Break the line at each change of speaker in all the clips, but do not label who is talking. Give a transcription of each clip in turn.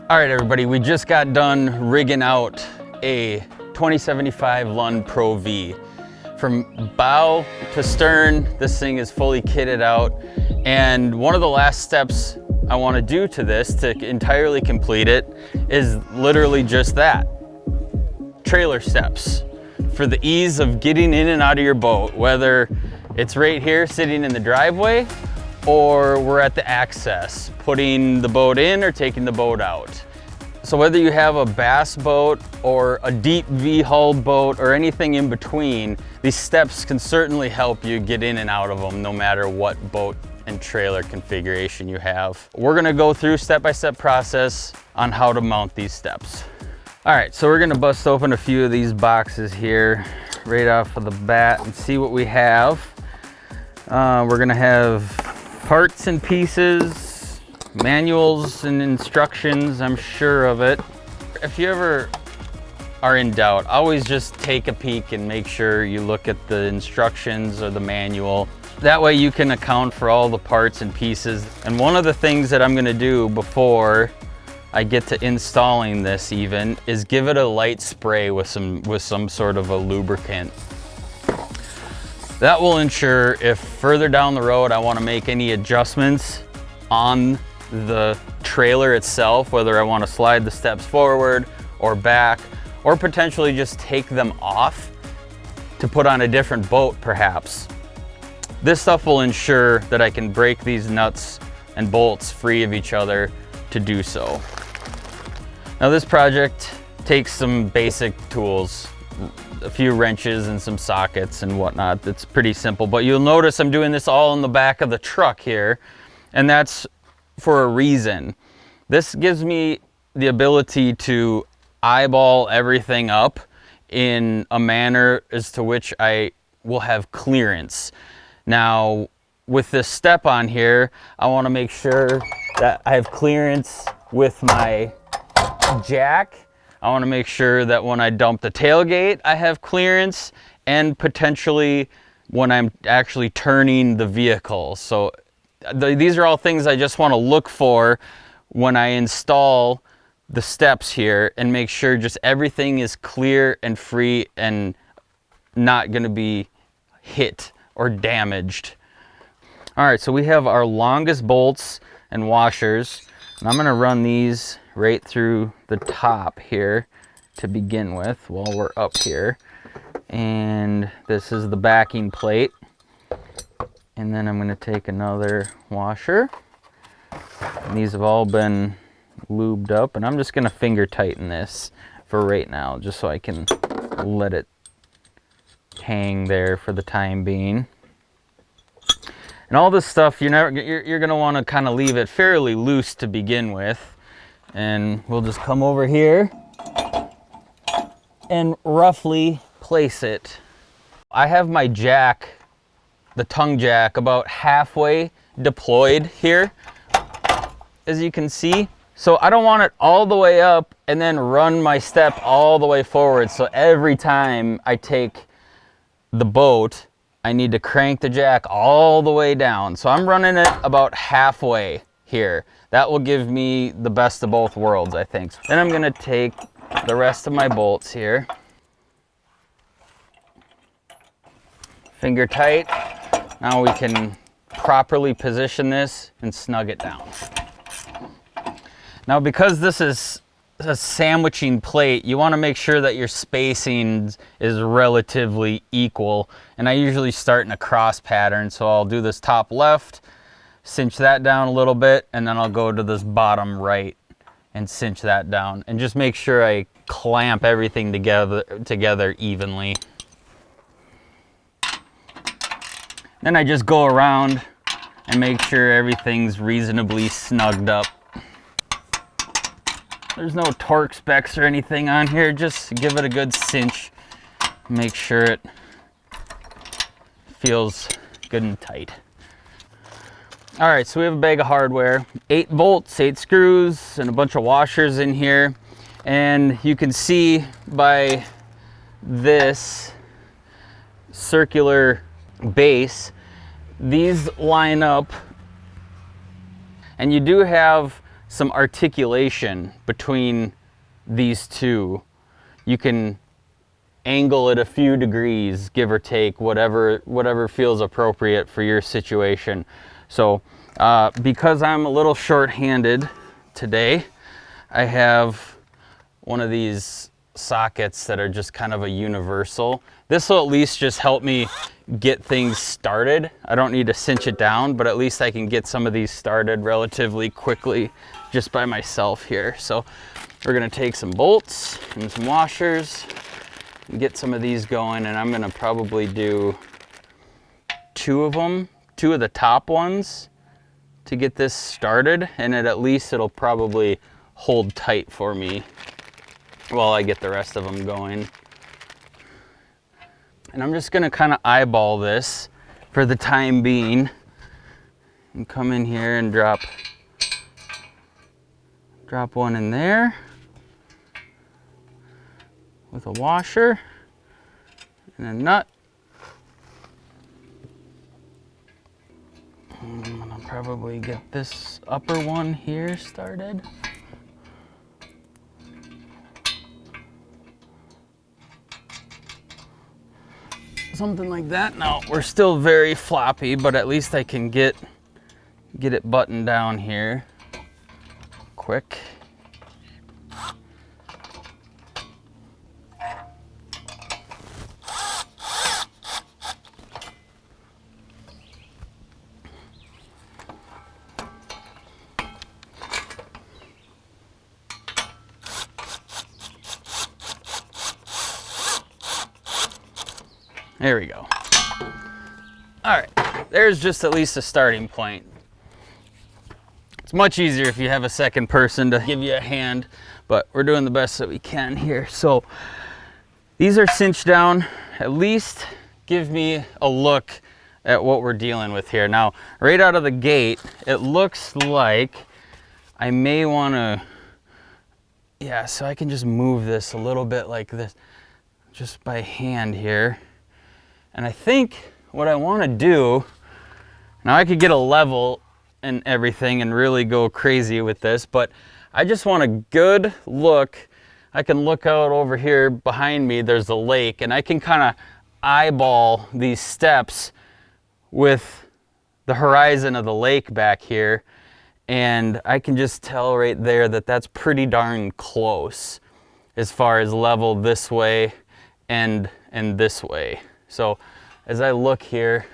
All right, everybody, we just got done rigging out a 2075 Lund Pro V. From bow to stern, this thing is fully kitted out. And one of the last steps I want to do to this to entirely complete it is literally just that. Trailer steps for the ease of getting in and out of your boat, whether it's right here sitting in the driveway or we're at the access, putting the boat in or taking the boat out. So whether you have a bass boat or a deep V-hulled boat or anything in between, these steps can certainly help you get in and out of them no matter what boat and trailer configuration you have. We're gonna go through step-by-step process on how to mount these steps. All right, so we're gonna bust open a few of these boxes here right off of the bat and see what we have. We're gonna have parts and pieces, manuals and instructions, I'm sure of it. If you ever are in doubt, always just take a peek and make sure you look at the instructions or the manual. That way you can account for all the parts and pieces. And one of the things that I'm gonna do before I get to installing this even is give it a light spray with some sort of a lubricant. That will ensure if further down the road I want to make any adjustments on the trailer itself, whether I want to slide the steps forward or back, or potentially just take them off to put on a different boat perhaps. This stuff will ensure that I can break these nuts and bolts free of each other to do so. Now this project takes some basic tools, a few wrenches and some sockets and whatnot. It's pretty simple, but you'll notice I'm doing this all in the back of the truck here, and that's for a reason. This gives me the ability to eyeball everything up in a manner as to which I will have clearance. Now, with this step on here, I want to make sure that I have clearance with my jack. I want to make sure that when I dump the tailgate, I have clearance, and potentially when I'm actually turning the vehicle. So these are all things I just want to look for when I install the steps here and make sure just everything is clear and free and not going to be hit or damaged. All right, so we have our longest bolts and washers, and I'm going to run these right through the top here to begin with while we're up here. And this is the backing plate. And then I'm going to take another washer. And these have all been lubed up, and I'm just going to finger tighten this for right now just so I can let it hang there for the time being. And all this stuff, you're going to want to kind of leave it fairly loose to begin with. And we'll just come over here and roughly place it. I have my jack, the tongue jack, about halfway deployed here, as you can see. So I don't want it all the way up and then run my step all the way forward. So every time I take the boat, I need to crank the jack all the way down. So I'm running it about halfway here. That will give me the best of both worlds, I think. Then I'm gonna take the rest of my bolts here. Finger tight. Now we can properly position this and snug it down. Now, because this is a sandwiching plate, you wanna make sure that your spacing is relatively equal. And I usually start in a cross pattern, so I'll do this top left, cinch that down a little bit, and then I'll go to this bottom right and cinch that down, and just make sure I clamp everything together evenly. Then I just go around and make sure everything's reasonably snugged up. There's no torque specs or anything on here, just give it a good cinch. Make sure it feels good and tight. All right, so we have a bag of hardware, 8 bolts, 8 screws, and a bunch of washers in here. And you can see by this circular base, these line up, and you do have some articulation between these two. You can angle it a few degrees, give or take, whatever feels appropriate for your situation. So because I'm a little short-handed today, I have one of these sockets that are just kind of a universal. This will at least just help me get things started. I don't need to cinch it down, but at least I can get some of these started relatively quickly just by myself here. So we're gonna take some bolts and some washers and get some of these going, and I'm gonna probably do two of the top ones to get this started, and at least it'll probably hold tight for me while I get the rest of them going. And I'm just gonna kind of eyeball this for the time being and come in here and drop one in there with a washer and a nut. And I'm gonna probably get this upper one here started. Something like that. Now we're still very floppy, but at least I can get it buttoned down here quick. There we go. All right, there's just at least a starting point. It's much easier if you have a second person to give you a hand, but we're doing the best that we can here. So these are cinched down. At least give me a look at what we're dealing with here. Now, right out of the gate, it looks like I may want to, yeah, so I can just move this a little bit like this, just by hand here. And I think what I want to do, now I could get a level and everything and really go crazy with this, but I just want a good look. I can look out over here behind me, there's a lake, and I can kind of eyeball these steps with the horizon of the lake back here, and I can just tell right there that that's pretty darn close as far as level this way and this way. So as I look here,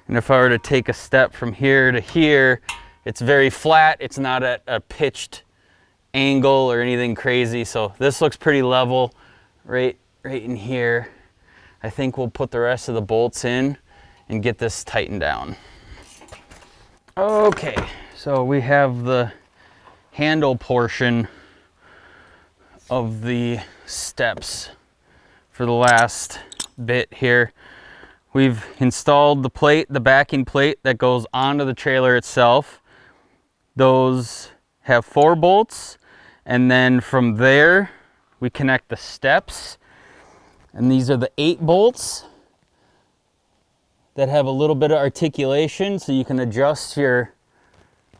and if I were to take a step from here to here, it's very flat. It's not at a pitched angle or anything crazy. So this looks pretty level right in here. I think we'll put the rest of the bolts in and get this tightened down. Okay, so we have the handle portion of the steps for the last bit here. We've installed the plate, the backing plate that goes onto the trailer itself. Those have 4 bolts, and then from there we connect the steps, and these are the 8 bolts that have a little bit of articulation, so you can adjust your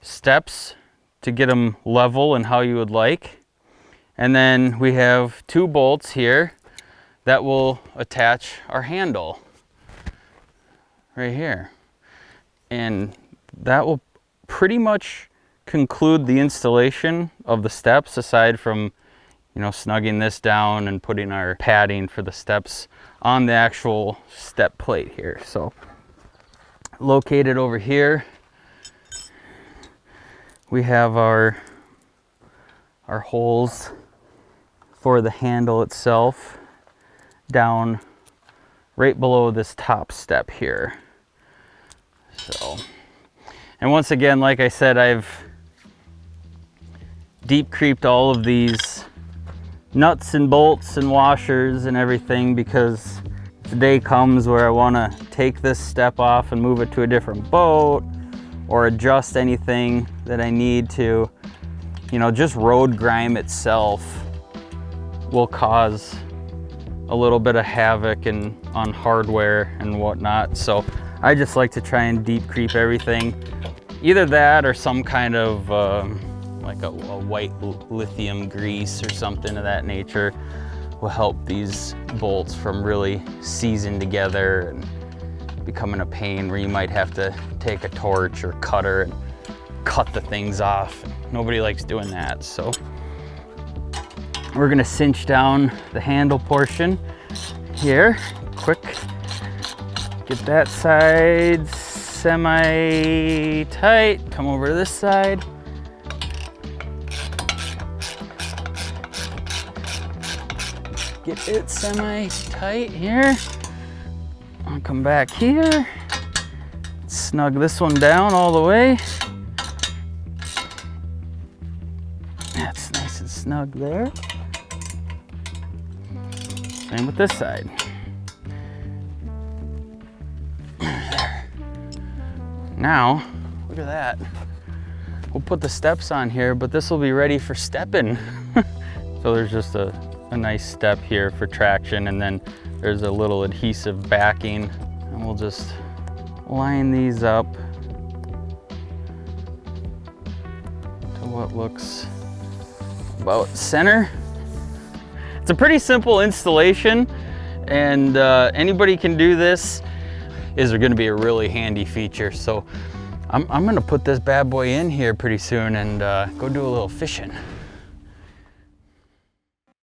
steps to get them level and how you would like. And then we have 2 bolts here that will attach our handle right here. And that will pretty much conclude the installation of the steps, aside from, you know, snugging this down and putting our padding for the steps on the actual step plate here. So located over here, we have our holes for the handle itself down right below this top step here. So, and once again, like I said, I've deep creeped all of these nuts and bolts and washers and everything, because the day comes where I want to take this step off and move it to a different boat, or adjust anything that I need to. You know, just road grime itself will cause a little bit of havoc on hardware and whatnot. So I just like to try and deep creep everything. Either that or some kind of, like a white lithium grease or something of that nature will help these bolts from really seizing together and becoming a pain where you might have to take a torch or cutter and cut the things off. Nobody likes doing that. So we're gonna cinch down the handle portion here. Quick, get that side semi-tight. Come over to this side. Get it semi-tight here. I'll come back here. Snug this one down all the way. That's nice and snug there. Same with this side. There. Now, look at that. We'll put the steps on here, but this will be ready for stepping. So there's just a nice step here for traction, and then there's a little adhesive backing, and we'll just line these up to what looks about center. It's a pretty simple installation, and anybody can do this. Is going to be a really handy feature. So I'm gonna put this bad boy in here pretty soon and go do a little fishing.